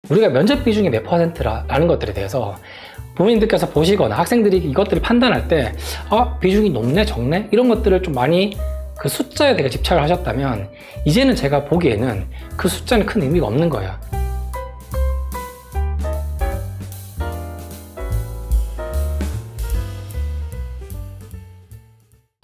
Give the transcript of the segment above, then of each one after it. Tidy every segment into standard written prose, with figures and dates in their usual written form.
우리가 면접 비중이 몇 %라는 것들에 대해서 부모님들께서 보시거나 학생들이 이것들을 판단할 때 비중이 높네 적네 이런 것들을 좀 많이 그 숫자에 되게 집착을 하셨다면 이제는 제가 보기에는 그 숫자는 큰 의미가 없는 거예요.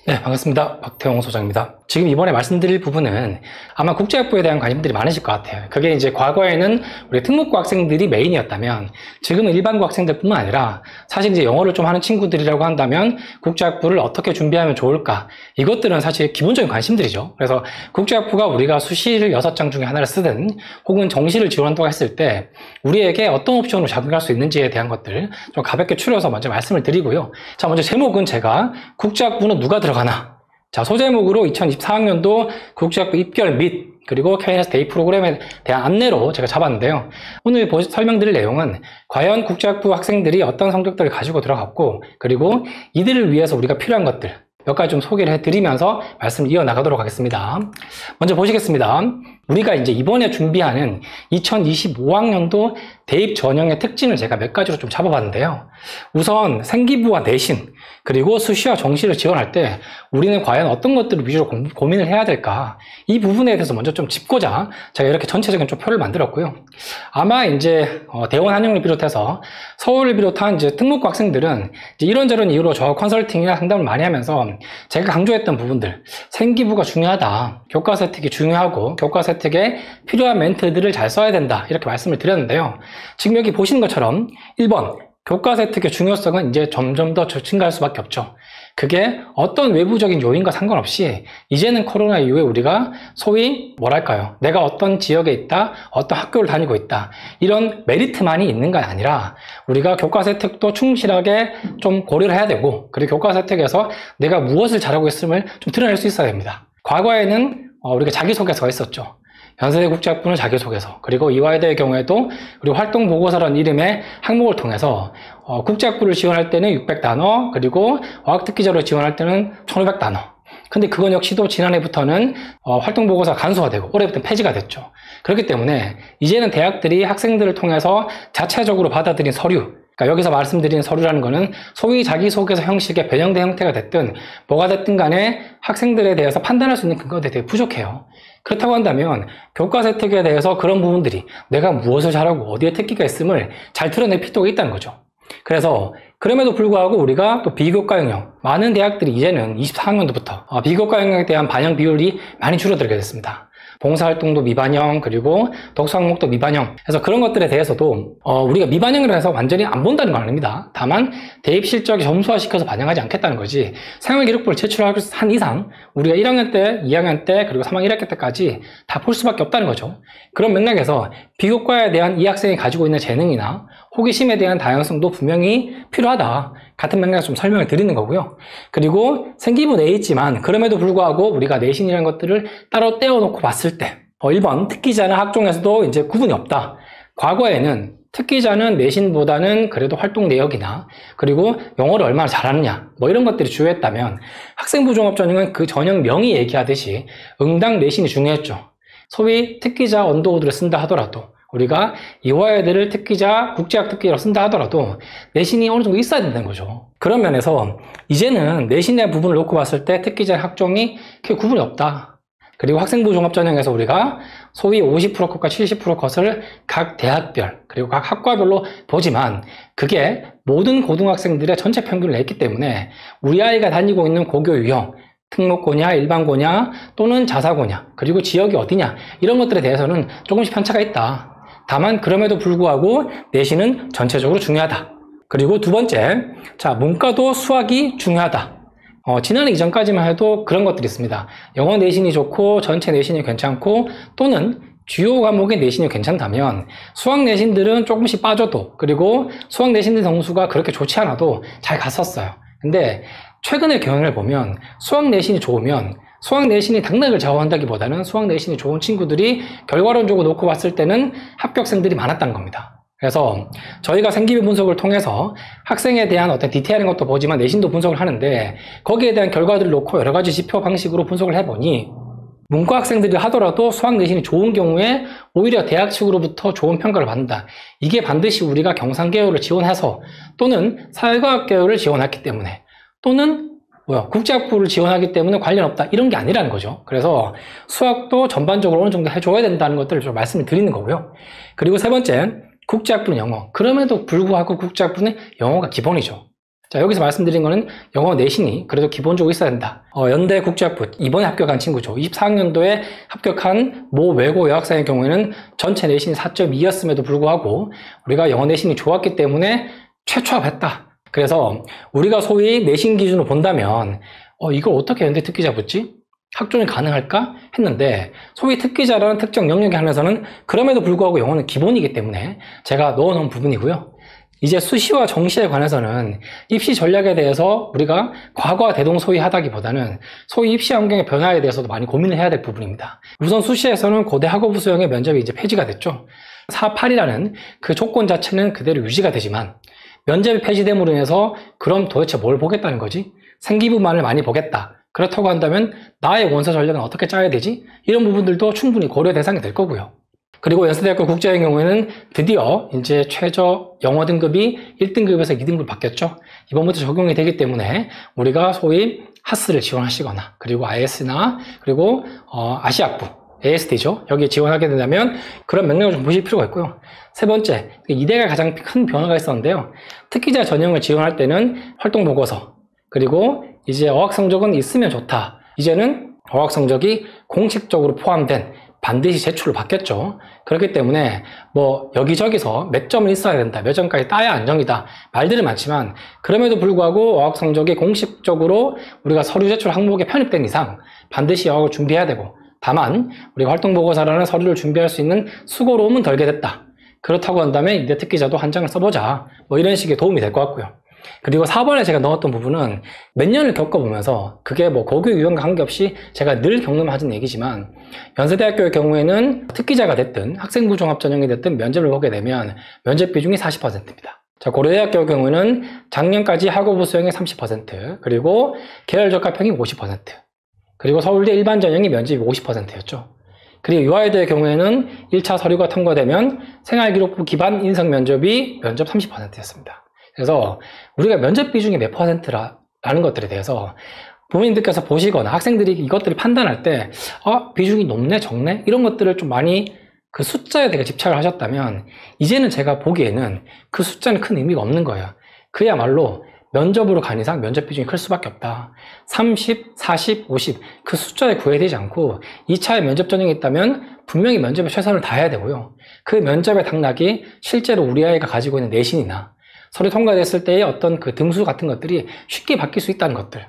네, 반갑습니다. 박태용 소장입니다. 지금 이번에 말씀드릴 부분은 아마 국제학부에 대한 관심들이 많으실 것 같아요. 그게 이제 과거에는 우리 특목고 학생들이 메인이었다면 지금은 일반고 학생들 뿐만 아니라 사실 이제 영어를 좀 하는 친구들이라고 한다면 국제학부를 어떻게 준비하면 좋을까? 이것들은 사실 기본적인 관심들이죠. 그래서 국제학부가 우리가 수시를 6장 중에 하나를 쓰든 혹은 정시를 지원한다고 했을 때 우리에게 어떤 옵션으로 적용할 수 있는지에 대한 것들 좀 가볍게 추려서 먼저 말씀을 드리고요. 자, 먼저 제목은 제가 국제학부는 누가 들어가나? 자, 소제목으로 2024학년도 국제학부 입결 및 그리고 KNS 데이 프로그램에 대한 안내로 제가 잡았는데요. 오늘 설명드릴 내용은 과연 국제학부 학생들이 어떤 성적들을 가지고 들어갔고 그리고 이들을 위해서 우리가 필요한 것들 몇 가지 좀 소개를 해드리면서 말씀을 이어나가도록 하겠습니다. 먼저 보시겠습니다. 우리가 이제 이번에 준비하는 2025학년도 대입 전형의 특징을 제가 몇 가지로 좀 잡아봤는데요. 우선 생기부와 내신 그리고 수시와 정시를 지원할 때 우리는 과연 어떤 것들을 위주로 고민을 해야 될까? 이 부분에 대해서 먼저 좀 짚고자 제가 이렇게 전체적인 좀 표를 만들었고요. 아마 이제 대원 한영을 비롯해서 서울을 비롯한 이제 특목고 학생들은 이제 이런저런 이유로 저 컨설팅이나 상담을 많이 하면서 제가 강조했던 부분들, 생기부가 중요하다, 교과서 혜택이 중요하고 교과서 혜택에 필요한 멘트들을 잘 써야 된다 이렇게 말씀을 드렸는데요. 지금 여기 보시는 것처럼 1번 교과서 혜택의 중요성은 이제 점점 더 증가할 수밖에 없죠. 그게 어떤 외부적인 요인과 상관없이 이제는 코로나 이후에 우리가 소위 뭐랄까요, 내가 어떤 지역에 있다, 어떤 학교를 다니고 있다 이런 메리트만이 있는 건 아니라 우리가 교과서 혜택도 충실하게 좀 고려를 해야 되고 그리고 교과서 혜택에서 내가 무엇을 잘하고 있음을 좀 드러낼 수 있어야 됩니다. 과거에는 우리가 자기소개서가 있었죠. 연세대 국제학부는 자기소개서, 그리고 이화여대의 경우에도 그리고 활동보고서라는 이름의 항목을 통해서 국제학부를 지원할 때는 600단어, 그리고 어학특기자로 지원할 때는 1500단어. 근데 그건 역시도 지난해부터는 활동보고서가 간소화 되고 올해부터는 폐지가 됐죠. 그렇기 때문에 이제는 대학들이 학생들을 통해서 자체적으로 받아들인 서류, 그러니까 여기서 말씀드린 서류라는 거는 소위 자기소개서 형식의 변형된 형태가 됐든 뭐가 됐든 간에 학생들에 대해서 판단할 수 있는 근거들이 되게 부족해요. 그렇다고 한다면 교과서 혜택에 대해서 그런 부분들이 내가 무엇을 잘하고 어디에 특기가 있음을 잘 드러낼 필요가 있다는 거죠. 그래서 그럼에도 불구하고 우리가 또 비교과 영역, 많은 대학들이 이제는 24학년도부터 비교과 영역에 대한 반영 비율이 많이 줄어들게 됐습니다. 봉사활동도 미반영, 그리고 독서 항목도 미반영. 그래서 그런 것들에 대해서도 우리가 미반영을 해서 완전히 안 본다는 건 아닙니다. 다만 대입 실적이 점수화시켜서 반영하지 않겠다는 거지, 생활기록부를 제출한 이상 우리가 1학년 때, 2학년 때, 그리고 3학년 1학기 때까지 다 볼 수밖에 없다는 거죠. 그런 맥락에서 비교과에 대한 이 학생이 가지고 있는 재능이나 호기심에 대한 다양성도 분명히 필요하다. 같은 맥락에서 좀 설명을 드리는 거고요. 그리고 생기부 내에 있지만 그럼에도 불구하고 우리가 내신이라는 것들을 따로 떼어놓고 봤을 때 1번 특기자나 학종에서도 이제 구분이 없다. 과거에는 특기자는 내신보다는 그래도 활동 내역이나 그리고 영어를 얼마나 잘하느냐 뭐 이런 것들이 중요했다면 학생부 종합전형은 그 전형명이 얘기하듯이 응당 내신이 중요했죠. 소위 특기자 언더우드를 쓴다 하더라도 우리가 이화여대를 특기자, 국제학 특기자로 쓴다 하더라도 내신이 어느 정도 있어야 된다는 거죠. 그런 면에서 이제는 내신의 부분을 놓고 봤을 때 특기자 학종이 크게 구분이 없다. 그리고 학생부 종합전형에서 우리가 소위 50% 컷과 70% 컷을 각 대학별 그리고 각 학과별로 보지만 그게 모든 고등학생들의 전체 평균을 냈기 때문에 우리 아이가 다니고 있는 고교 유형, 특목고냐, 일반고냐, 또는 자사고냐, 그리고 지역이 어디냐 이런 것들에 대해서는 조금씩 편차가 있다. 다만 그럼에도 불구하고 내신은 전체적으로 중요하다. 그리고 두 번째, 자, 문과도 수학이 중요하다. 지난해 이전까지만 해도 그런 것들이 있습니다. 영어 내신이 좋고 전체 내신이 괜찮고 또는 주요 과목의 내신이 괜찮다면 수학 내신들은 조금씩 빠져도, 그리고 수학 내신들 점수가 그렇게 좋지 않아도 잘 갔었어요. 근데 최근의 경향을 보면 수학 내신이 좋으면 수학 내신이 당락을 좌우한다기보다는 수학 내신이 좋은 친구들이 결과론적으로 놓고 봤을 때는 합격생들이 많았다는 겁니다. 그래서 저희가 생기부 분석을 통해서 학생에 대한 어떤 디테일한 것도 보지만 내신도 분석을 하는데 거기에 대한 결과들을 놓고 여러 가지 지표 방식으로 분석을 해보니 문과 학생들이 하더라도 수학 내신이 좋은 경우에 오히려 대학 측으로부터 좋은 평가를 받는다. 이게 반드시 우리가 경상계열을 지원해서 또는 사회과학 계열을 지원했기 때문에 또는 국제학부를 지원하기 때문에 관련 없다. 이런 게 아니라는 거죠. 그래서 수학도 전반적으로 어느 정도 해줘야 된다는 것들을 좀 말씀을 드리는 거고요. 그리고 세 번째, 국제학부는 영어. 그럼에도 불구하고 국제학부는 영어가 기본이죠. 자, 여기서 말씀드린 거는 영어 내신이 그래도 기본적으로 있어야 된다. 연대 국제학부 이번에 합격한 친구죠. 24학년도에 합격한 모 외고 여학생의 경우에는 전체 내신이 4.2였음에도 불구하고 우리가 영어 내신이 좋았기 때문에 최초합했다. 그래서 우리가 소위 내신 기준으로 본다면 이걸 어떻게 연대 특기자 붙지? 학종이 가능할까? 했는데 소위 특기자라는 특정 영역에 한해서는 그럼에도 불구하고 영어는 기본이기 때문에 제가 넣어놓은 부분이고요. 이제 수시와 정시에 관해서는 입시 전략에 대해서 우리가 과거와 대동소이하다기보다는 소위 입시 환경의 변화에 대해서도 많이 고민을 해야 될 부분입니다. 우선 수시에서는 고대 학업부 수용의 면접이 이제 폐지가 됐죠. 4.8이라는 그 조건 자체는 그대로 유지가 되지만 면접이 폐지됨으로 인해서 그럼 도대체 뭘 보겠다는 거지? 생기부만을 많이 보겠다. 그렇다고 한다면 나의 원서 전략은 어떻게 짜야 되지? 이런 부분들도 충분히 고려 대상이 될 거고요. 그리고 연세대학교 국제의 경우에는 드디어 이제 최저 영어 등급이 1등급에서 2등급 바뀌었죠. 이번부터 적용이 되기 때문에 우리가 소위 하스를 지원하시거나 그리고 IS나 그리고 아시아부 ASD죠. 여기에 지원하게 된다면 그런 맥락을 좀 보실 필요가 있고요. 세 번째, 이대가 가장 큰 변화가 있었는데요. 특기자 전형을 지원할 때는 활동보고서 그리고 이제 어학 성적은 있으면 좋다. 이제는 어학 성적이 공식적으로 포함된 반드시 제출로 바뀌었죠. 그렇기 때문에 여기저기서 몇 점은 있어야 된다, 몇 점까지 따야 안정이다 말들은 많지만 그럼에도 불구하고 어학 성적이 공식적으로 우리가 서류 제출 항목에 편입된 이상 반드시 어학을 준비해야 되고 다만 우리가 활동보고서라는 서류를 준비할 수 있는 수고로움은 덜게 됐다. 그렇다고 한다면 이대 특기자도 한 장을 써보자 이런 식의 도움이 될 것 같고요. 그리고 4번에 제가 넣었던 부분은 몇 년을 겪어보면서 그게 고교 유형과 관계없이 제가 늘 경험하는 얘기지만 연세대학교의 경우에는 특기자가 됐든 학생부 종합 전형이 됐든 면접을 보게 되면 면접 비중이 40%입니다. 자, 고려대학교의 경우에는 작년까지 학업부 수용이 30% 그리고 계열 적합형이 50% 그리고 서울대 일반 전형이 면접이 50%였죠. 그리고 유아여대의 경우에는 1차 서류가 통과되면 생활기록부 기반 인성 면접이 면접 30%였습니다. 그래서 우리가 면접 비중이 몇 %라는 것들에 대해서 부모님들께서 보시거나 학생들이 이것들을 판단할 때 비중이 높네 적네 이런 것들을 좀 많이 그 숫자에 대해 집착을 하셨다면 이제는 제가 보기에는 그 숫자는 큰 의미가 없는 거예요. 그야말로 면접으로 간 이상 면접 비중이 클 수밖에 없다. 30, 40, 50 그 숫자에 구애되지 않고 2차에 면접 전형이 있다면 분명히 면접에 최선을 다해야 되고요. 그 면접의 당락이 실제로 우리 아이가 가지고 있는 내신이나 서류 통과됐을 때의 어떤 그 등수 같은 것들이 쉽게 바뀔 수 있다는 것들,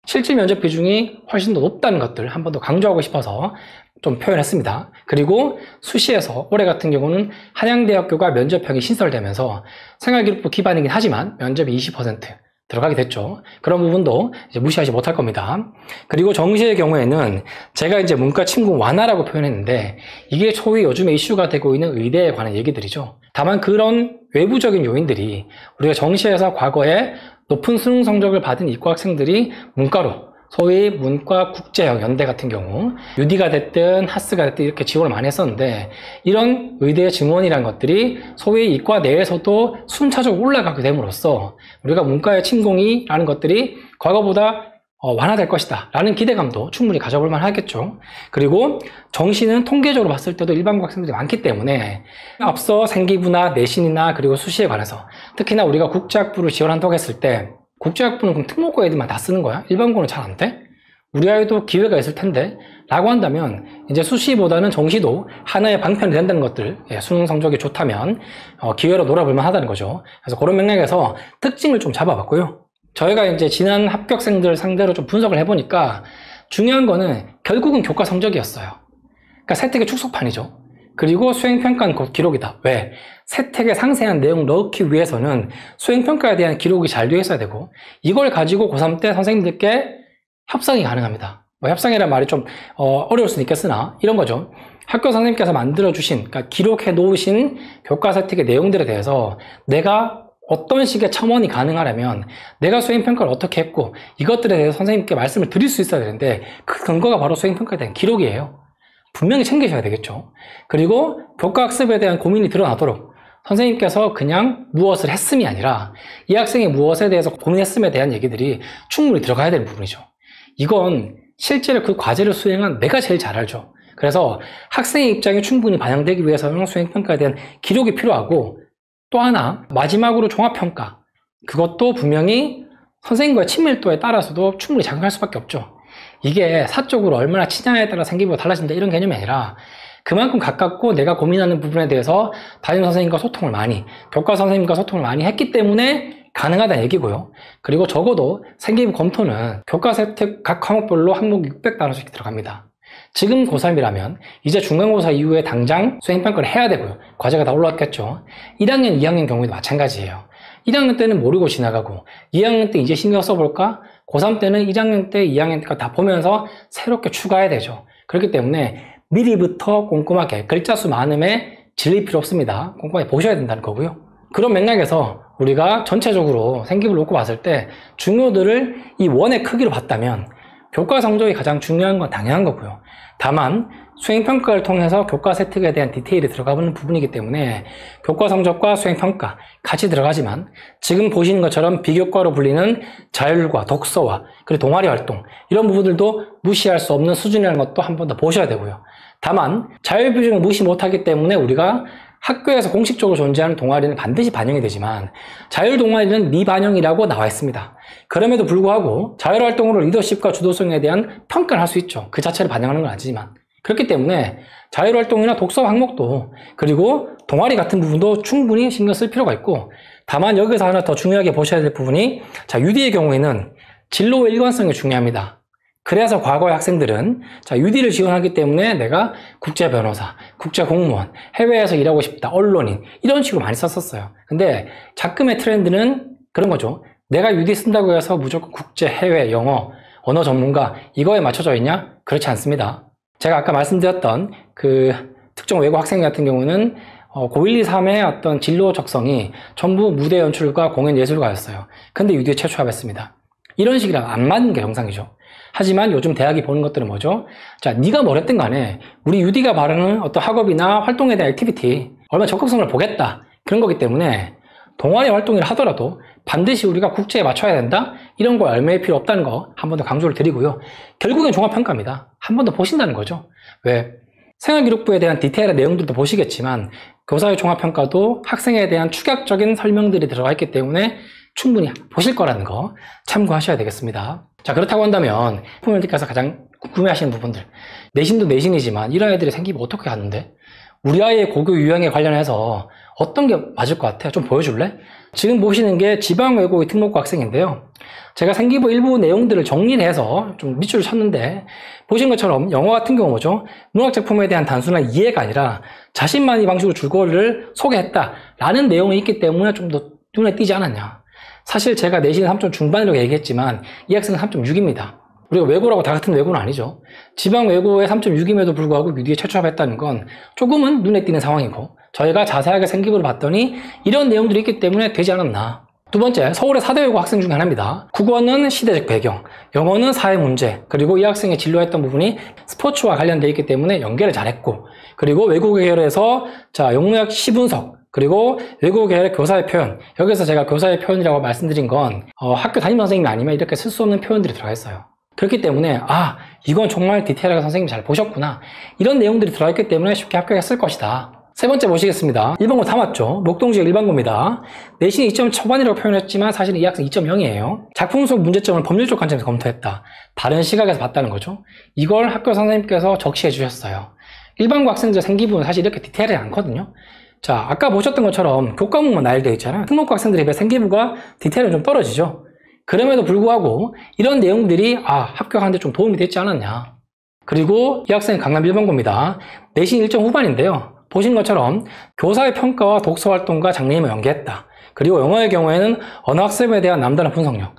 실질 면접 비중이 훨씬 더 높다는 것들 한 번 더 강조하고 싶어서 좀 표현했습니다. 그리고 수시에서 올해 같은 경우는 한양대학교가 면접형이 신설되면서 생활기록부 기반이긴 하지만 면접이 20% 들어가게 됐죠. 그런 부분도 이제 무시하지 못할 겁니다. 그리고 정시의 경우에는 제가 이제 문과 침공 완화라고 표현했는데 이게 소위 요즘에 이슈가 되고 있는 의대에 관한 얘기들이죠. 다만 그런 외부적인 요인들이 우리가 정시에서 과거에 높은 수능 성적을 받은 이과 학생들이 문과로 소위 문과 국제형 연대 같은 경우 UD가 됐든 하스가 됐든 이렇게 지원을 많이 했었는데 이런 의대 증원이라는 것들이 소위 이과 내에서도 순차적으로 올라가게 됨으로써 우리가 문과의 침공이라는 것들이 과거보다 완화될 것이다 라는 기대감도 충분히 가져볼 만하겠죠. 그리고 정시는 통계적으로 봤을 때도 일반고 학생들이 많기 때문에 앞서 생기부나 내신이나 그리고 수시에 관해서 특히나 우리가 국제학부를 지원한다고 했을 때 국제학부는 그럼 특목고 애들만 다 쓰는 거야? 일반고는 잘 안 돼? 우리 아이도 기회가 있을 텐데 라고 한다면 이제 수시보다는 정시도 하나의 방편이 된다는 것들, 수능 성적이 좋다면 기회로 놀아볼 만하다는 거죠. 그래서 그런 맥락에서 특징을 좀 잡아봤고요. 저희가 이제 지난 합격생들 상대로 좀 분석을 해보니까 중요한 거는 결국은 교과 성적이었어요. 그러니까 세택의 축소판이죠. 그리고 수행평가는 곧 기록이다. 왜? 세택에 상세한 내용을 넣기 위해서는 수행평가에 대한 기록이 잘 되어 있어야 되고 이걸 가지고 고3 때 선생님들께 협상이 가능합니다. 협상이란 말이 좀 어려울 수는 있겠으나 이런 거죠. 학교 선생님께서 만들어주신, 그러니까 기록해 놓으신 교과 세택의 내용들에 대해서 내가 어떤 식의 첨언이 가능하려면 내가 수행평가를 어떻게 했고 이것들에 대해서 선생님께 말씀을 드릴 수 있어야 되는데 그 근거가 바로 수행평가에 대한 기록이에요. 분명히 챙기셔야 되겠죠. 그리고 교과학습에 대한 고민이 드러나도록 선생님께서 그냥 무엇을 했음이 아니라 이 학생이 무엇에 대해서 고민했음에 대한 얘기들이 충분히 들어가야 되는 부분이죠. 이건 실제로 그 과제를 수행한 내가 제일 잘 알죠. 그래서 학생의 입장이 충분히 반영되기 위해서는 수행평가에 대한 기록이 필요하고 또 하나 마지막으로 종합평가, 그것도 분명히 선생님과의 친밀도에 따라서도 충분히 작용할 수밖에 없죠. 이게 사적으로 얼마나 친하냐에 따라 생기부가 달라진다 이런 개념이 아니라 그만큼 가깝고 내가 고민하는 부분에 대해서 담임 선생님과 소통을 많이, 교과 선생님과 소통을 많이 했기 때문에 가능하다는 얘기고요. 그리고 적어도 생기부 검토는 교과 혜택 각 과목별로 항목 600단원씩 들어갑니다. 지금 고3이라면 이제 중간고사 이후에 당장 수행평가를 해야 되고요. 과제가 다 올라왔겠죠. 1학년, 2학년 경우에도 마찬가지예요. 1학년 때는 모르고 지나가고 2학년 때 이제 신경 써볼까? 고3 때는 1학년 때, 2학년 때가 다 보면서 새롭게 추가해야 되죠. 그렇기 때문에 미리부터 꼼꼼하게 글자 수 많음에 질릴 필요 없습니다. 꼼꼼하게 보셔야 된다는 거고요. 그런 맥락에서 우리가 전체적으로 생기부를 놓고 봤을 때 중요도를 이 원의 크기로 봤다면 교과 성적이 가장 중요한 건 당연한 거고요. 다만 수행평가를 통해서 교과 세특에 대한 디테일이 들어가는 부분이기 때문에 교과 성적과 수행평가 같이 들어가지만 지금 보시는 것처럼 비교과로 불리는 자율과 독서와 그리고 동아리 활동 이런 부분들도 무시할 수 없는 수준이라는 것도 한 번 더 보셔야 되고요. 다만 자율비중을 무시 못하기 때문에 우리가 학교에서 공식적으로 존재하는 동아리는 반드시 반영이 되지만 자율동아리는 미반영이라고 나와 있습니다. 그럼에도 불구하고 자율활동으로 리더십과 주도성에 대한 평가를 할 수 있죠. 그 자체를 반영하는 건 아니지만. 그렇기 때문에 자율활동이나 독서 항목도 그리고 동아리 같은 부분도 충분히 신경 쓸 필요가 있고 다만 여기서 하나 더 중요하게 보셔야 될 부분이 UD의 경우에는 진로의 일관성이 중요합니다. 그래서 과거의 학생들은 UD를 지원하기 때문에 내가 국제 변호사, 국제 공무원, 해외에서 일하고 싶다, 언론인 이런 식으로 많이 썼었어요. 근데 작금의 트렌드는 그런 거죠. 내가 UD 쓴다고 해서 무조건 국제, 해외, 영어, 언어 전문가 이거에 맞춰져 있냐? 그렇지 않습니다. 제가 아까 말씀드렸던 그 특정 외국 학생 같은 경우는 고1, 2, 3의 어떤 진로 적성이 전부 무대 연출과 공연 예술가였어요. 근데 UD에 채취합했습니다. 이런 식이라 안 맞는 게 정상이죠. 하지만 요즘 대학이 보는 것들은 뭐죠? 자, 네가 뭐랬든 간에 우리 UD가 바라는 어떤 학업이나 활동에 대한 액티비티 얼마나 적극성을 보겠다 그런 거기 때문에 동아리 활동을 하더라도 반드시 우리가 국제에 맞춰야 된다 이런 거 얼매일 필요 없다는 거 한 번 더 강조를 드리고요. 결국엔 종합평가입니다. 한 번 더 보신다는 거죠. 왜? 생활기록부에 대한 디테일한 내용들도 보시겠지만 교사의 종합평가도 학생에 대한 축약적인 설명들이 들어가 있기 때문에 충분히 보실 거라는 거 참고하셔야 되겠습니다. 자, 그렇다고 한다면 부모님들께서 가장 궁금해하시는 부분들, 내신도 내신이지만 이런 애들이 생기면 어떻게 하는데? 우리 아이의 고교 유형에 관련해서 어떤 게 맞을 것 같아요? 좀 보여줄래? 지금 보시는 게 지방외고의 특목고 학생인데요. 제가 생기부 일부 내용들을 정리를 해서 좀 밑줄을 쳤는데 보신 것처럼 영어 같은 경우 뭐죠? 문학작품에 대한 단순한 이해가 아니라 자신만의 방식으로 줄거리를 소개했다라는 내용이 있기 때문에 좀 더 눈에 띄지 않았냐. 사실 제가 내신 3점 중반이라고 얘기했지만 이 학생은 3.6입니다. 우리가 외고라고 다 같은 외고는 아니죠. 지방 외고의 3.6임에도 불구하고 UD에 채취합했다는 건 조금은 눈에 띄는 상황이고 저희가 자세하게 생기부를 봤더니 이런 내용들이 있기 때문에 되지 않았나. 두 번째, 서울의 4대 외고 학생 중에 하나입니다. 국어는 시대적 배경, 영어는 사회 문제, 그리고 이 학생이 진로했던 부분이 스포츠와 관련되어 있기 때문에 연계를 잘했고 그리고 외고 계열에서 영문학 시분석 그리고 외국어 계열의 교사의 표현, 여기서 제가 교사의 표현이라고 말씀드린 건 학교 담임 선생님이 아니면 이렇게 쓸 수 없는 표현들이 들어가 있어요. 그렇기 때문에 이건 정말 디테일하게 선생님이 잘 보셨구나 이런 내용들이 들어있기 때문에 쉽게 합격했을 것이다. 세 번째 보시겠습니다. 일반고 다 맞죠? 목동지역 일반고입니다. 내신이 2점 초반이라고 표현했지만 사실은 이 학생 2.0이에요. 작품 속 문제점을 법률적 관점에서 검토했다. 다른 시각에서 봤다는 거죠. 이걸 학교 선생님께서 적시해 주셨어요. 일반고 학생들 생기부는 사실 이렇게 디테일하지 않거든요. 자, 아까 보셨던 것처럼 교과목만 나열되어 있잖아요. 특목고 학생들에 비해 생기부가 디테일은 좀 떨어지죠. 그럼에도 불구하고 이런 내용들이 합격하는데 좀 도움이 됐지 않았냐. 그리고 이 학생은 강남 일반고입니다. 내신 1점 후반인데요. 보신 것처럼 교사의 평가와 독서 활동과 장래힘을 연계했다. 그리고 영어의 경우에는 언어학습에 대한 남다른 분석력.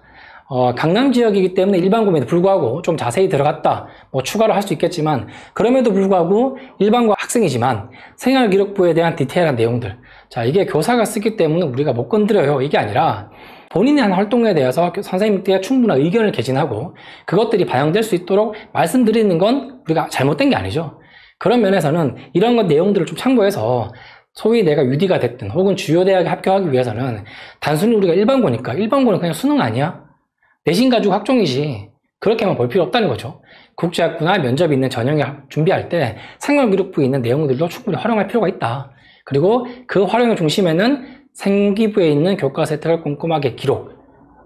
강남 지역이기 때문에 일반고임에도 불구하고 좀 자세히 들어갔다 추가로 할 수 있겠지만 그럼에도 불구하고 일반고 학생이지만 생활기록부에 대한 디테일한 내용들 자, 이게 교사가 쓰기 때문에 우리가 못 건드려요. 이게 아니라 본인이 한 활동에 대해서 선생님께 충분한 의견을 개진하고 그것들이 반영될 수 있도록 말씀드리는 건 우리가 잘못된 게 아니죠. 그런 면에서는 이런 것 내용들을 좀 참고해서 소위 내가 유디가 됐든 혹은 주요 대학에 합격하기 위해서는 단순히 우리가 일반고니까 일반고는 그냥 수능 아니야? 내신 가지고 학종이지. 그렇게만 볼 필요 없다는 거죠. 국제학부나 면접이 있는 전형에 준비할 때 생활기록부에 있는 내용들도 충분히 활용할 필요가 있다. 그리고 그 활용의 중심에는 생기부에 있는 교과 세트를 꼼꼼하게 기록.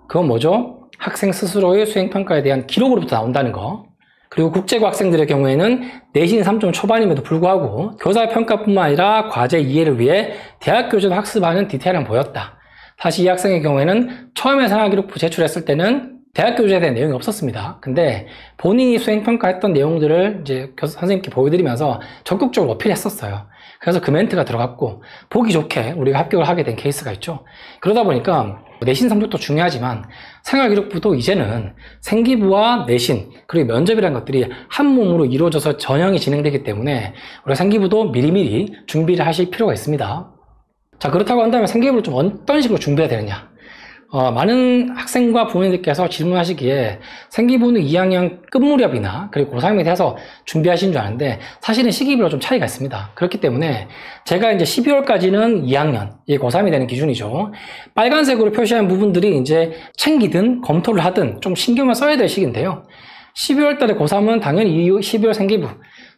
그건 뭐죠? 학생 스스로의 수행평가에 대한 기록으로부터 나온다는 거. 그리고 국제고 학생들의 경우에는 내신 3점 초반임에도 불구하고 교사 평가뿐만 아니라 과제 이해를 위해 대학 교재도 학습하는 디테일함 보였다. 사실 이 학생의 경우에는 처음에 생활기록부 제출했을 때는 대학 교재에 대한 내용이 없었습니다. 근데 본인이 수행평가했던 내용들을 이제 선생님께 보여드리면서 적극적으로 어필했었어요. 그래서 그 멘트가 들어갔고 보기 좋게 우리가 합격을 하게 된 케이스가 있죠. 그러다 보니까 내신 성적도 중요하지만 생활기록부도 이제는 생기부와 내신 그리고 면접이라는 것들이 한 몸으로 이루어져서 전형이 진행되기 때문에 우리가 생기부도 미리미리 준비를 하실 필요가 있습니다. 자, 그렇다고 한다면 생기부를 좀 어떤 식으로 준비해야 되느냐? 많은 학생과 부모님들께서 질문하시기에 생기부는 2학년 끝무렵이나 그리고 고3이 돼서 준비하신 줄 아는데 사실은 시기별로 좀 차이가 있습니다. 그렇기 때문에 제가 이제 12월까지는 2학년, 이게 고3이 되는 기준이죠. 빨간색으로 표시한 부분들이 이제 챙기든 검토를 하든 좀 신경을 써야 될 시기인데요. 12월 달에 고3은 당연히 12월 생기부,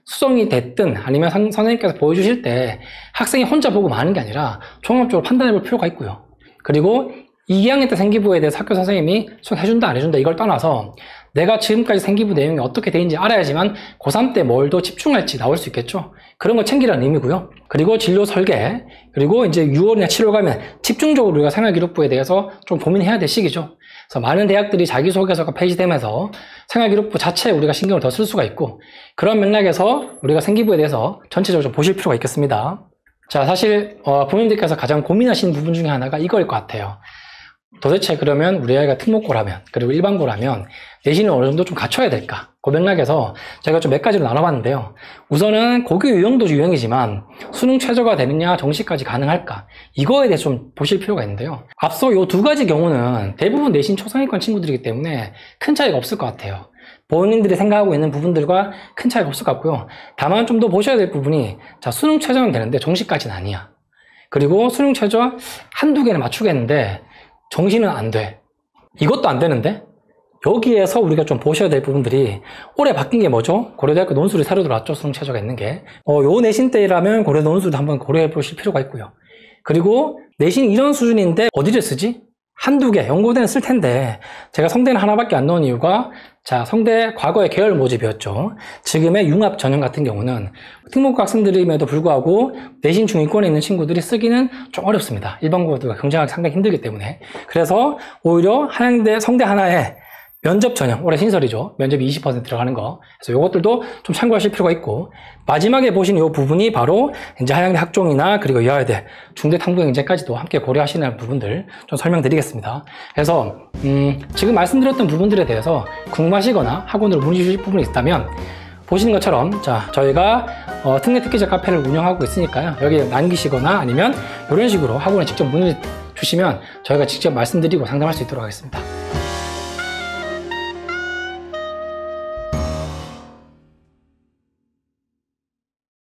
수정이 됐든 아니면 선생님께서 보여주실 때 학생이 혼자 보고 마는 게 아니라 종합적으로 판단해 볼 필요가 있고요. 그리고 2학년 때 생기부에 대해서 학교 선생님이 수행해준다 안 해준다 이걸 떠나서 내가 지금까지 생기부 내용이 어떻게 되는지 알아야지만 고3 때 뭘 더 집중할지 나올 수 있겠죠. 그런 걸 챙기라는 의미고요. 그리고 진로 설계, 그리고 이제 6월이나 7월 가면 집중적으로 우리가 생활기록부에 대해서 좀 고민해야 될 시기죠. 그래서 많은 대학들이 자기소개서가 폐지되면서 생활기록부 자체에 우리가 신경을 더 쓸 수가 있고 그런 맥락에서 우리가 생기부에 대해서 전체적으로 좀 보실 필요가 있겠습니다. 자, 사실 부모님들께서 가장 고민하시는 부분 중에 하나가 이거일 것 같아요. 도대체 그러면 우리 아이가 특목고라면 그리고 일반고라면 내신을 어느 정도 좀 갖춰야 될까? 그 맥락에서 제가 좀 몇 가지로 나눠봤는데요. 우선은 고교 유형도 유형이지만 수능 최저가 되느냐 정시까지 가능할까? 이거에 대해서 좀 보실 필요가 있는데요. 앞서 이 두 가지 경우는 대부분 내신 초상위권 친구들이기 때문에 큰 차이가 없을 것 같아요. 본인들이 생각하고 있는 부분들과 큰 차이가 없을 것 같고요. 다만 좀 더 보셔야 될 부분이 자, 수능 최저는 되는데 정시까지는 아니야. 그리고 수능 최저 한두 개는 맞추겠는데 정시는 안 돼. 이것도 안 되는데? 여기에서 우리가 좀 보셔야 될 부분들이 올해 바뀐 게 뭐죠? 고려대학교 논술이 새로 들어왔죠. 수능 최저가 있는 게. 요 내신 때라면 고려 논술도 한번 고려해 보실 필요가 있고요. 그리고 내신이 이런 수준인데 어디를 쓰지? 한두 개, 연고대는 쓸 텐데 제가 성대는 하나밖에 안 넣은 이유가 자, 성대 과거의 계열 모집이었죠. 지금의 융합 전형 같은 경우는 특목고 학생들임에도 불구하고 내신 중위권에 있는 친구들이 쓰기는 좀 어렵습니다. 일반고가 경쟁하기 상당히 힘들기 때문에. 그래서 오히려 한양대 성대 하나에 면접 전형, 올해 신설이죠. 면접이 20% 들어가는 거. 그래서 이것들도 좀 참고하실 필요가 있고, 마지막에 보신 이 부분이 바로 이제 한양대 학종이나 그리고 이화여대, 중대 탐구 경쟁까지도 함께 고려하시는 부분들 좀 설명드리겠습니다. 그래서 지금 말씀드렸던 부분들에 대해서 궁금하시거나 학원으로 문의 주실 부분이 있다면 보시는 것처럼 자, 저희가 특례 특기자 카페를 운영하고 있으니까요. 여기에 남기시거나 아니면 이런 식으로 학원에 직접 문의 주시면 저희가 직접 말씀드리고 상담할 수 있도록 하겠습니다.